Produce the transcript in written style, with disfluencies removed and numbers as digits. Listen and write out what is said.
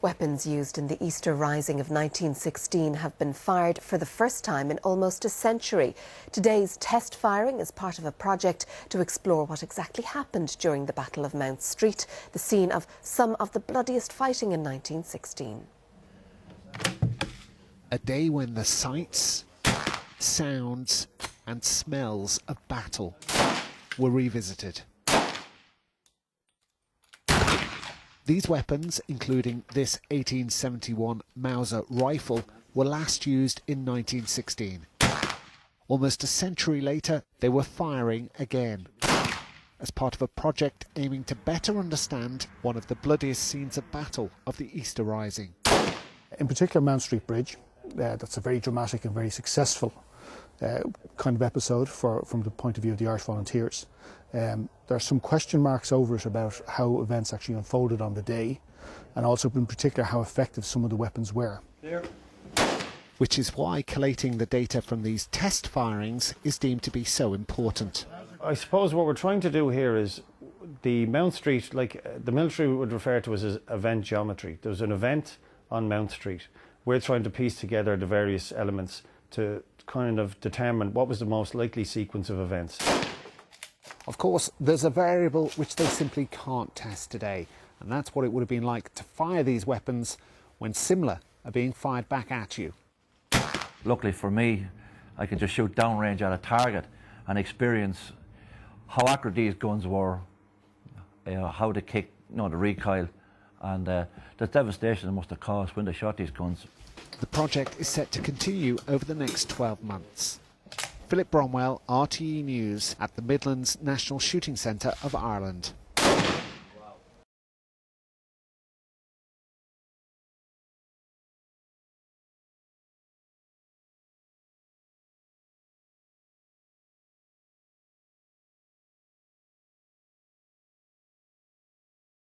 Weapons used in the Easter Rising of 1916 have been fired for the first time in almost a century. Today's test firing is part of a project to explore what exactly happened during the Battle of Mount Street, the scene of some of the bloodiest fighting in 1916. A day when the sights, sounds and smells of battle were revisited. These weapons, including this 1871 Mauser rifle, were last used in 1916. Almost a century later, they were firing again, as part of a project aiming to better understand one of the bloodiest scenes of battle of the Easter Rising. In particular, Mount Street Bridge, that's a very dramatic and very successful kind of episode from the point of view of the Irish Volunteers. There are some question marks over it about how events actually unfolded on the day, and also in particular how effective some of the weapons were. Which is why collating the data from these test firings is deemed to be so important. I suppose what we're trying to do here is the Mount Street, like the military would refer to as event geometry. There's an event on Mount Street. We're trying to piece together the various elements to kind of determine what was the most likely sequence of events. Of course, there's a variable which they simply can't test today, and that's what it would have been like to fire these weapons when similar are being fired back at you. Luckily for me, I could just shoot downrange at a target and experience how accurate these guns were, how they kick, the recoil, and the devastation it must have caused when they shot these guns. The project is set to continue over the next 12 months. Philip Bromwell, RTE News, at the Midlands National Shooting Centre of Ireland.